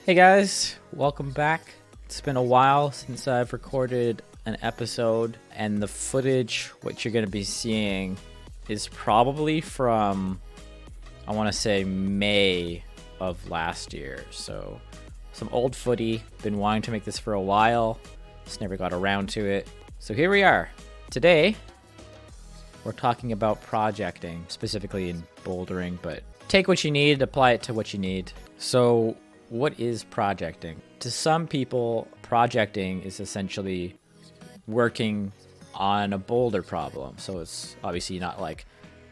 Hey guys, welcome back. It's been a while since I've recorded an episode, and the footage, what you're going to be seeing, is probably from, I want to say, May of last year. So some old footy, been wanting to make this for a while, just never got around to it. So here we are. Today, we're talking about projecting, specifically in bouldering, but take what you need, apply it to what you need. So what is projecting? To some people, projecting is essentially working on a boulder problem. So it's obviously not like,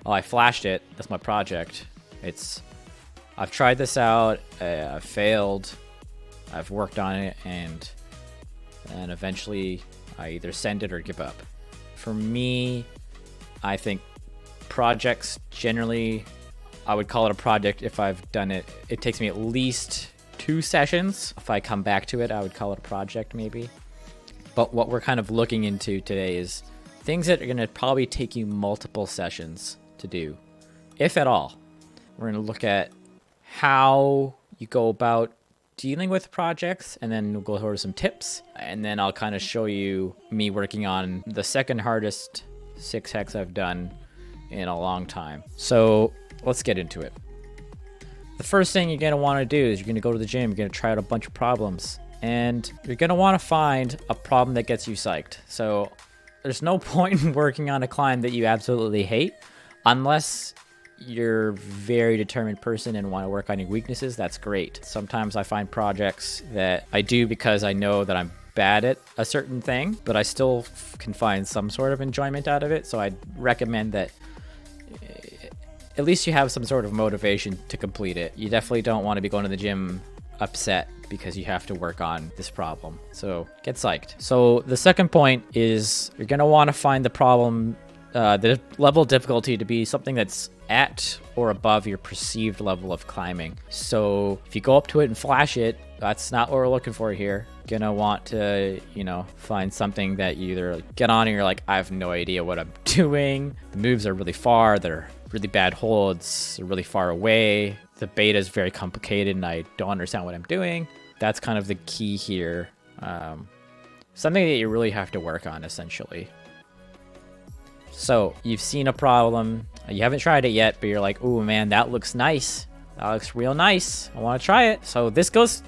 oh, I flashed it, that's my project. It's, I've tried this out, I've failed, I've worked on it, and eventually I either send it or give up. For me, I think projects generally, I would call it a project if I've done it. It takes me at least 2 sessions. If I come back to it, I would call it a project maybe. But what we're kind of looking into today is things that are going to probably take you multiple sessions to do, if at all. We're going to look at how you go about dealing with projects, and then we'll go over some tips, and then I'll kind of show you me working on the second hardest 6 hex I've done in a long time. So let's get into it. The first thing you're going to want to do is you're going to go to the gym, you're going to try out a bunch of problems, and you're going to want to find a problem that gets you psyched. So there's no point in working on a climb that you absolutely hate unless you're a very determined person and want to work on your weaknesses. That's great. Sometimes I find projects that I do because I know that I'm bad at a certain thing, but I still can find some sort of enjoyment out of it. So I'd recommend that at least you have some sort of motivation to complete it. You definitely don't want to be going to the gym upset because you have to work on this problem. So get psyched. So the second point is you're going to want to find the problem, the level of difficulty to be something that's at or above your perceived level of climbing. So if you go up to it and flash it, that's not what we're looking for here. You're gonna want to, find something that you either get on and you're like, I have no idea what I'm doing. The moves are really far, they're really bad holds, they're really far away. The beta is very complicated and I don't understand what I'm doing. That's kind of the key here. Something that you really have to work on, essentially. So you've seen a problem, you haven't tried it yet, but you're like, oh man, that looks nice. That looks real nice. I want to try it. So this goes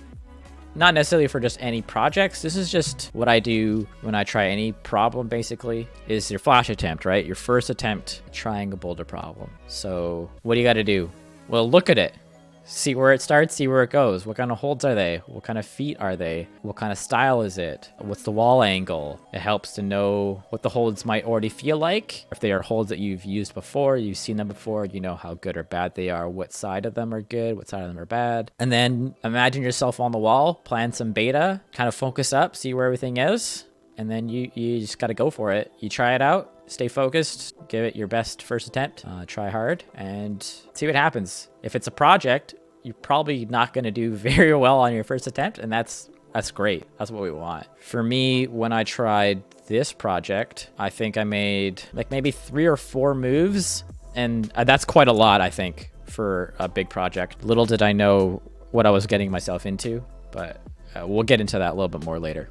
not necessarily for just any projects. This is just what I do when I try any problem, basically, is your flash attempt, right? Your first attempt trying a boulder problem. So what do you got to do? Well, look at it. See where it starts, see where it goes. What kind of holds are they? What kind of feet are they? What kind of style is it? What's the wall angle? It helps to know what the holds might already feel like. If they are holds that you've used before, you've seen them before, you know how good or bad they are, what side of them are good, what side of them are bad. And then imagine yourself on the wall, plan some beta, kind of focus up, see where everything is. And then you just got to go for it. You try it out, stay focused, give it your best first attempt, try hard, and see what happens. If it's a project, you're probably not going to do very well on your first attempt, and that's great. That's what we want. For me, when I tried this project, I think I made like maybe 3 or 4 moves, and that's quite a lot, I think, for a big project. Little did I know what I was getting myself into, but we'll get into that a little bit more later.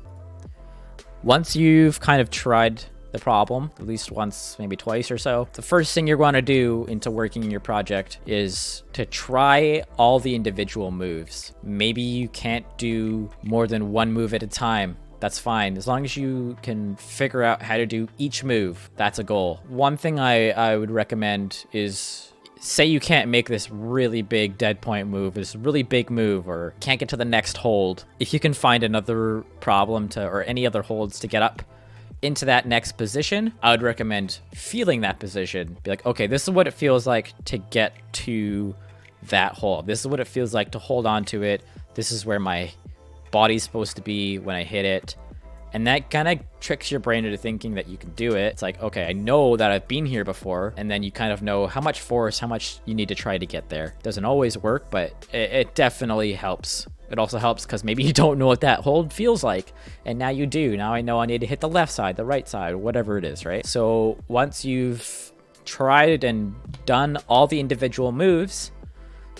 Once you've kind of tried the problem at least once, maybe twice or so, the first thing you're going to do into working in your project is to try all the individual moves. Maybe you can't do more than 1 move at a time. That's fine. As long as you can figure out how to do each move, that's a goal. One thing I would recommend is, say you can't make this really big dead point move, this really big move, or can't get to the next hold. If you can find another problem or any other holds to get up into that next position, I would recommend feeling that position. Be like, okay, this is what it feels like to get to that hold. This is what it feels like to hold on to it. This is where my body's supposed to be when I hit it. And that kind of tricks your brain into thinking that you can do it. It's like, okay, I know that I've been here before. And then you kind of know how much force, how much you need to try to get there. Doesn't always work, but it definitely helps. It also helps because maybe you don't know what that hold feels like. And now you do. Now I know I need to hit the left side, the right side, whatever it is, right? So once you've tried and done all the individual moves,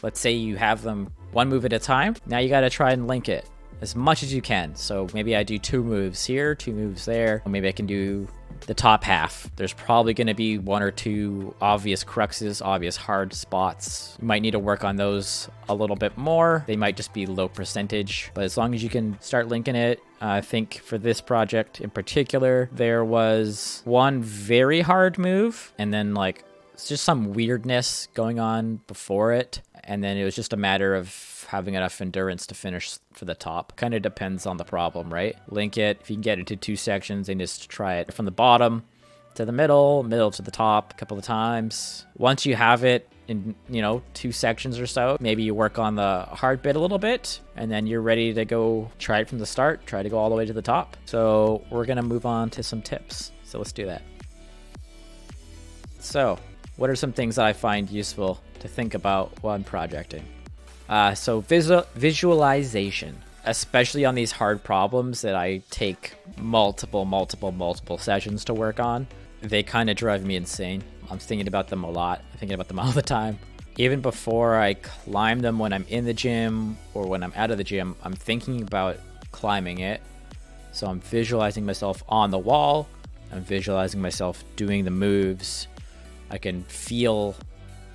let's say you have them one move at a time. Now you got to try and link it as much as you can. So maybe I do 2 moves here, 2 moves there. Or maybe I can do the top half. There's probably going to be 1 or 2 obvious cruxes, obvious hard spots. You might need to work on those a little bit more. They might just be low percentage, but as long as you can start linking it. I think for this project in particular, there was one very hard move, and then like it's just some weirdness going on before it. And then it was just a matter of having enough endurance to finish for the top. Kind of depends on the problem, right? Link it. If you can get it to 2 sections, and just try it from the bottom to the middle to the top a couple of times. Once you have it in, 2 sections or so, maybe you work on the hard bit a little bit, and then you're ready to go try it from the start, try to go all the way to the top. So we're going to move on to some tips. So let's do that. So what are some things that I find useful to think about while I'm projecting? So visualization, especially on these hard problems that I take multiple sessions to work on. They kind of drive me insane. I'm thinking about them a lot. I'm thinking about them all the time. Even before I climb them when I'm in the gym or when I'm out of the gym, I'm thinking about climbing it. So I'm visualizing myself on the wall. I'm visualizing myself doing the moves. I can feel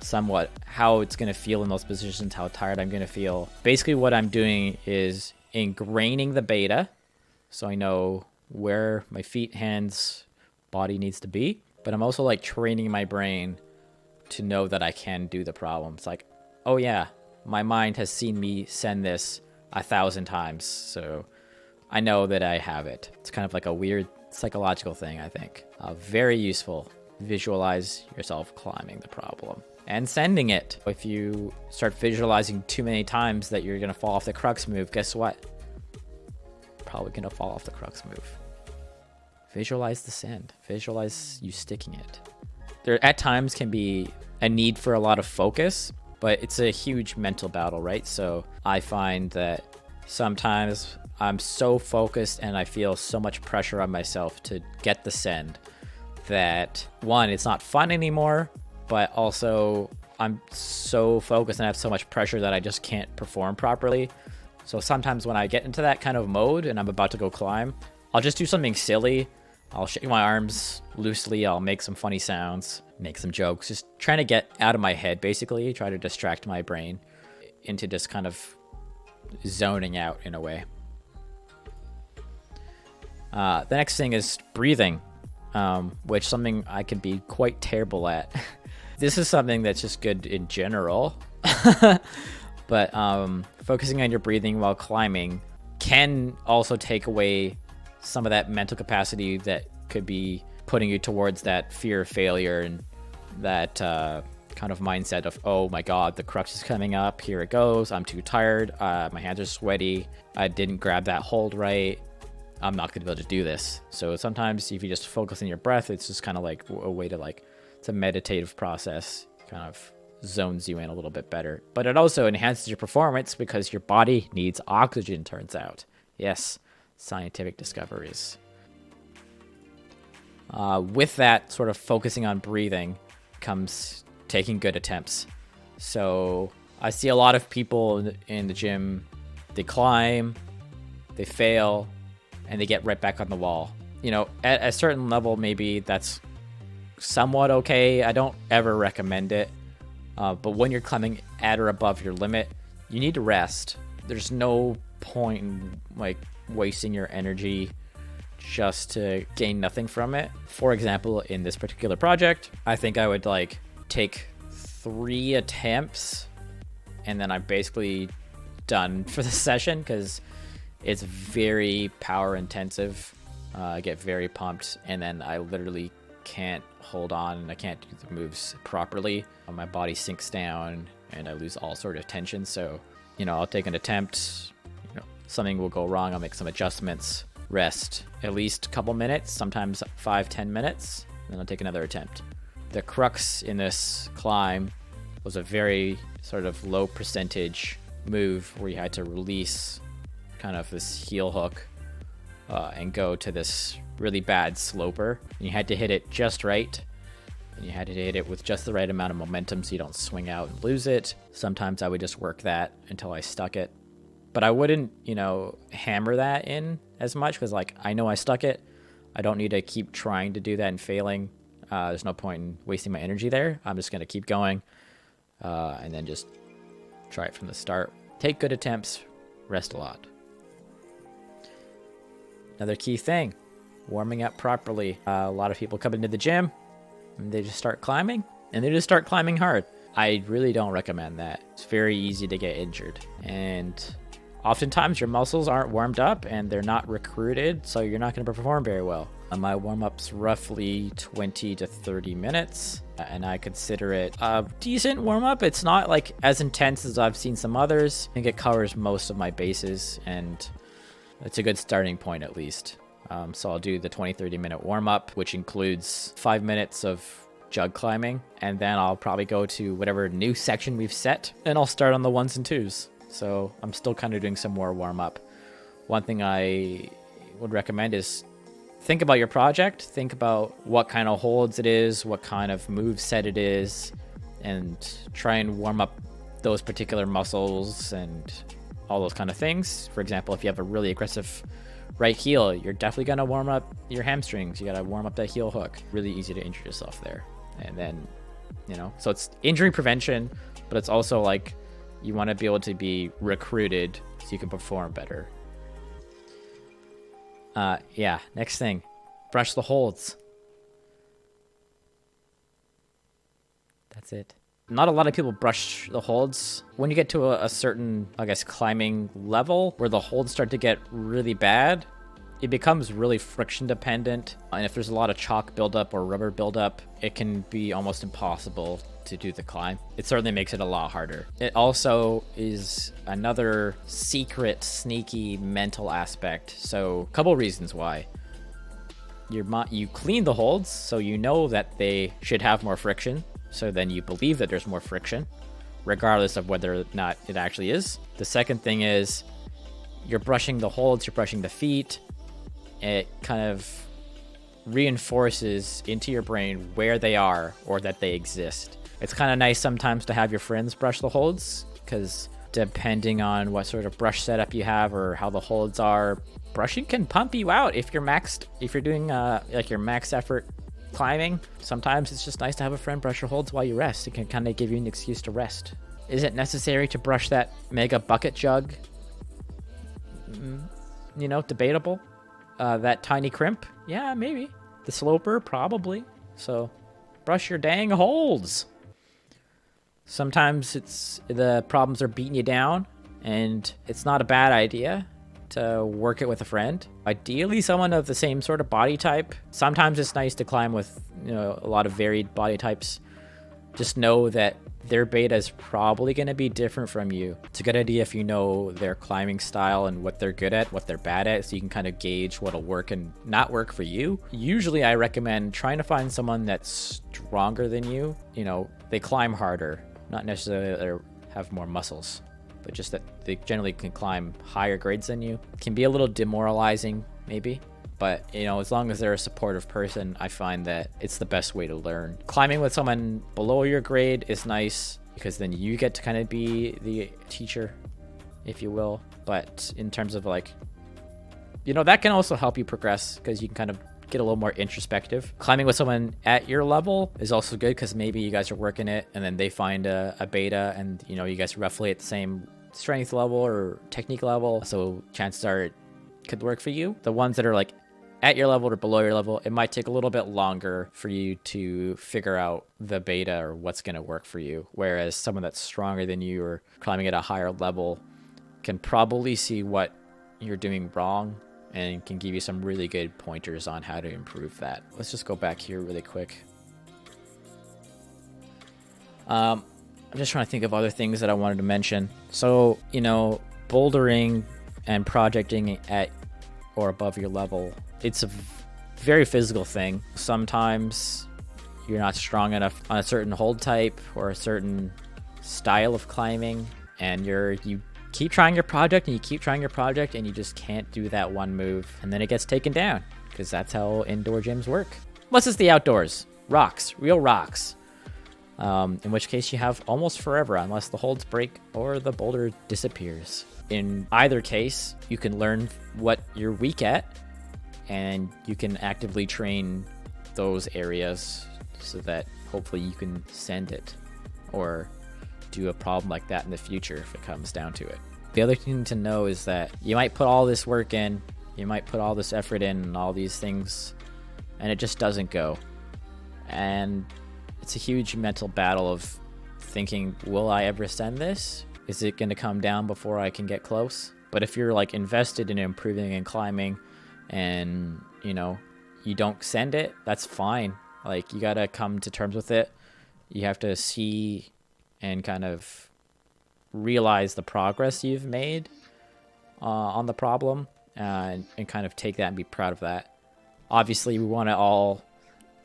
somewhat how it's going to feel in those positions, how tired I'm going to feel. Basically what I'm doing is ingraining the beta, so I know where my feet, hands, body needs to be, but I'm also like training my brain to know that I can do the problem. It's like, oh yeah, my mind has seen me send this 1,000 times, so I know that I have it. It's kind of like a weird psychological thing, I think. Very useful. Visualize yourself climbing the problem and sending it. If you start visualizing too many times that you're gonna fall off the crux move, guess what? Probably gonna fall off the crux move. Visualize the send. Visualize you sticking it. There at times can be a need for a lot of focus, but it's a huge mental battle, right? So I find that sometimes I'm so focused and I feel so much pressure on myself to get the send that, one, it's not fun anymore, but also I'm so focused and I have so much pressure that I just can't perform properly. So sometimes when I get into that kind of mode and I'm about to go climb, I'll just do something silly. I'll shake my arms loosely, I'll make some funny sounds, make some jokes, just trying to get out of my head, basically, try to distract my brain into just kind of zoning out in a way. The next thing is breathing. Which something I can be quite terrible at. This is something that's just good in general, but focusing on your breathing while climbing can also take away some of that mental capacity that could be putting you towards that fear of failure and that kind of mindset of, oh my god, the crux is coming up, here it goes, I'm too tired, my hands are sweaty, I didn't grab that hold right, I'm not going to be able to do this. So sometimes if you just focus on your breath, it's just kind of like a way to it's a meditative process, kind of zones you in a little bit better. But it also enhances your performance because your body needs oxygen, turns out. Yes, scientific discoveries. With that sort of focusing on breathing comes taking good attempts. So I see a lot of people in the gym, they climb, they fail, and they get right back on the wall. At a certain level, maybe that's somewhat okay. I don't ever recommend it. But when you're climbing at or above your limit, you need to rest. There's no point in wasting your energy just to gain nothing from it. For example, in this particular project, I think I would take 3 attempts and then I'm basically done for the session because it's very power intensive. I get very pumped and then I literally can't hold on and I can't do the moves properly. My body sinks down and I lose all sort of tension. So, I'll take an attempt, something will go wrong. I'll make some adjustments, rest at least a couple minutes, sometimes 5-10 minutes, then I'll take another attempt. The crux in this climb was a very sort of low percentage move where you had to release kind of this heel hook and go to this really bad sloper. You had to hit it just right and you had to hit it with just the right amount of momentum so you don't swing out and lose it. Sometimes I would just work that until I stuck it. But I wouldn't, hammer that in as much because, like, I know I stuck it. I don't need to keep trying to do that and failing. There's no point in wasting my energy there. I'm just going to keep going and then just try it from the start. Take good attempts, rest a lot. Another key thing, warming up properly. A lot of people come into the gym and they just start climbing, and they just start climbing hard. I really don't recommend that. It's very easy to get injured, and oftentimes your muscles aren't warmed up and they're not recruited, so you're not going to perform very well. My warm-up's roughly 20 to 30 minutes, and I consider it a decent warm-up. It's not like as intense as I've seen some others. I think it covers most of my bases, and it's a good starting point at least. So I'll do the 20-30 minute warm-up, which includes 5 minutes of jug climbing, and then I'll probably go to whatever new section we've set, and I'll start on the 1s and 2s. So I'm still kind of doing some more warm-up. One thing I would recommend is think about your project, think about what kind of holds it is, what kind of move set it is, and try and warm up those particular muscles and all those kind of things. For example, if you have a really aggressive right heel, you're definitely going to warm up your hamstrings. You got to warm up that heel hook. Really easy to injure yourself there. And then, so it's injury prevention, but it's also like you want to be able to be recruited so you can perform better. Next thing, brush the holds. That's it. Not a lot of people brush the holds. When you get to a certain, climbing level where the holds start to get really bad, it becomes really friction dependent. And if there's a lot of chalk buildup or rubber buildup, it can be almost impossible to do the climb. It certainly makes it a lot harder. It also is another secret, sneaky mental aspect. So a couple reasons why. You clean the holds, so you know that they should have more friction. So then you believe that there's more friction, regardless of whether or not it actually is. The second thing is you're brushing the holds, you're brushing the feet. It kind of reinforces into your brain where they are or that they exist. It's kind of nice sometimes to have your friends brush the holds, because depending on what sort of brush setup you have or how the holds are, brushing can pump you out if you're doing your max effort climbing. Sometimes it's just nice to have a friend brush your holds while you rest. It can kind of give you an excuse to rest. Is it necessary to brush that mega bucket jug? Debatable. That tiny crimp? Yeah, maybe. The sloper? Probably. So brush your dang holds. Sometimes the problems are beating you down, and it's not a bad idea to work it with a friend. Ideally, someone of the same sort of body type. Sometimes it's nice to climb with a lot of varied body types. Just know that their beta is probably going to be different from you. It's a good idea if you know their climbing style and what they're good at, what they're bad at, so you can kind of gauge what'll work and not work for you. Usually I recommend trying to find someone that's stronger than you. They climb harder, not necessarily they have more muscles, but just that they generally can climb higher grades than you. It can be a little demoralizing, maybe. But, as long as they're a supportive person, I find that it's the best way to learn. Climbing with someone below your grade is nice, because then you get to kind of be the teacher, if you will. But in terms of that can also help you progress, because you can kind of get a little more introspective. Climbing with someone at your level is also good, because maybe you guys are working it and then they find a beta, and you guys are roughly at the same strength level or technique level, so chances are it could work for you. The ones that are at your level or below your level, it might take a little bit longer for you to figure out the beta or what's going to work for you, whereas someone that's stronger than you or climbing at a higher level can probably see what you're doing wrong and can give you some really good pointers on how to improve that. Let's just go back here really quick. I'm just trying to think of other things that I wanted to mention. So, bouldering and projecting at or above your level, it's a very physical thing. Sometimes you're not strong enough on a certain hold type or a certain style of climbing, and you keep trying your project and you keep trying your project and you just can't do that one move, and then it gets taken down, because that's how indoor gyms work. Unless it's the outdoors. rocks, real rocks. In which case you have almost forever unless the holds break or the boulder disappears. In either case, you can learn what you're weak at, and you can actively train those areas so that hopefully you can send it or do a problem like that in the future if it comes down to it. The other thing to know is that you might put all this work in, you might put all this effort in and all these things, and it just doesn't go. And it's a huge mental battle of thinking, will I ever send this? Is it going to come down before I can get close? But if you're like invested in improving and climbing and, you know, you don't send it, that's fine. Like, you got to come to terms with it. You have to see and kind of realize the progress you've made on the problem and kind of take that and be proud of that. Obviously, we want to all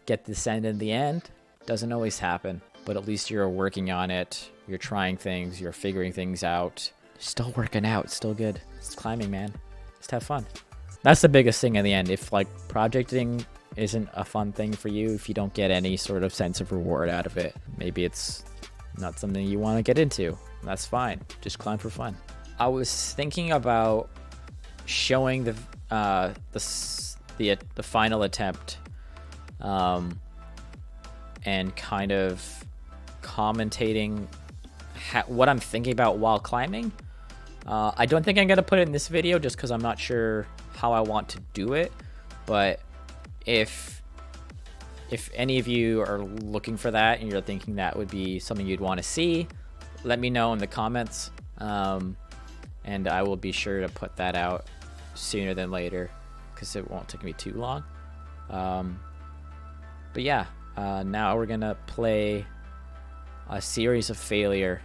get the send in the end. Doesn't always happen, but at least you're working on it. You're trying things. You're figuring things out. Still working out. It's still good. It's climbing, man. Just have fun. That's the biggest thing in the end. If like projecting isn't a fun thing for you, if you don't get any sort of sense of reward out of it, maybe it's not something you want to get into. That's fine. Just climb for fun. I was thinking about showing the final attempt, and kind of commentating what I'm thinking about while climbing. I don't think I'm gonna put it in this video just because I'm not sure how I want to do it. But if any of you are looking for that and you're thinking that would be something you'd want to see, let me know in the comments, and I will be sure to put that out sooner than later because it won't take me too long. But yeah, now we're gonna play a series of failure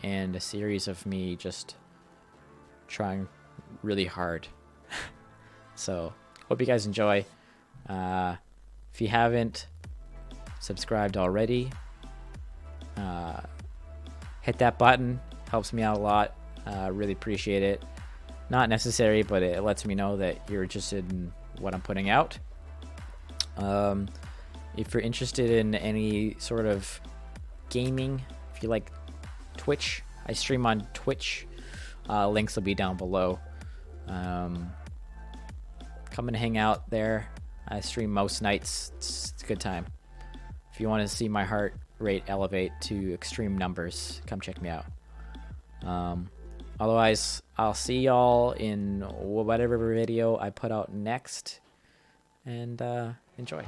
and a series of me just trying really hard. So hope you guys enjoy. If you haven't subscribed already, hit that button. Helps me out a lot. Really appreciate it. Not necessary, but it lets me know that you're interested in what I'm putting out. If you're interested in any sort of gaming, if you like Twitch, I stream on Twitch. Links will be down below. Come and hang out there. I stream most nights. It's a good time. If you want to see my heart rate elevate to extreme numbers, come check me out. Otherwise, I'll see y'all in whatever video I put out next. And enjoy.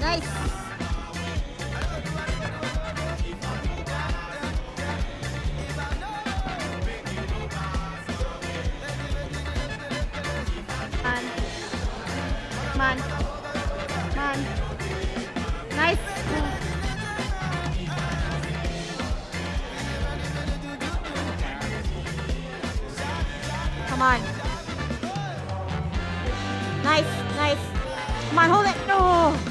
Nice. on. Come on. Nice. Come on. Nice, nice. Come on, hold it. Oh.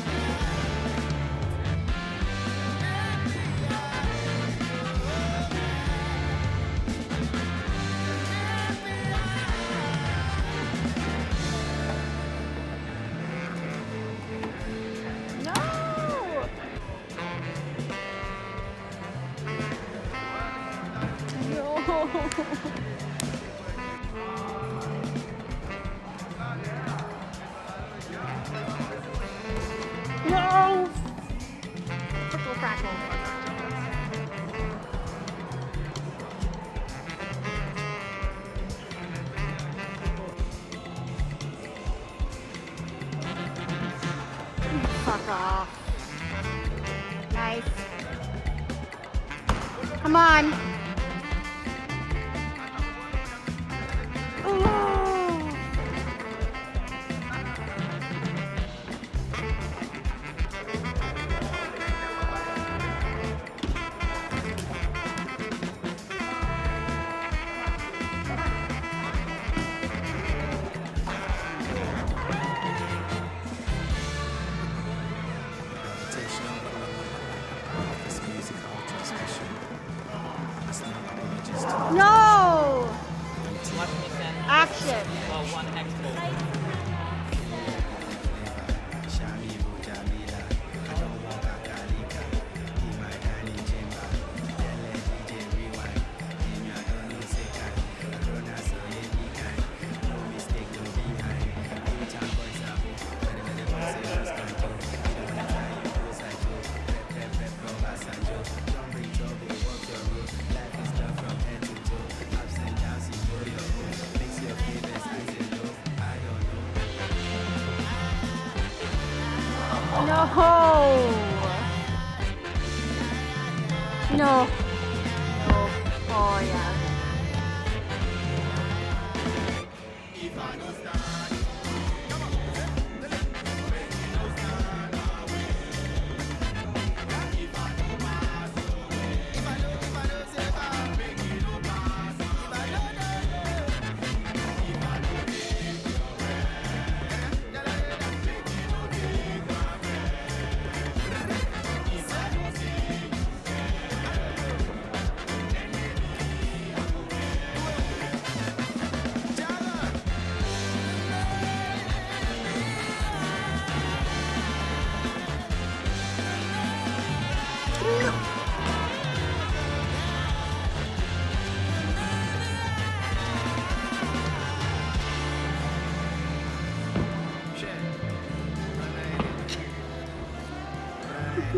No! Triple crackle. Fuck off. Nice. Come on. No! Action. Well, one expo. No! No. Oh yeah.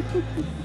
Shit.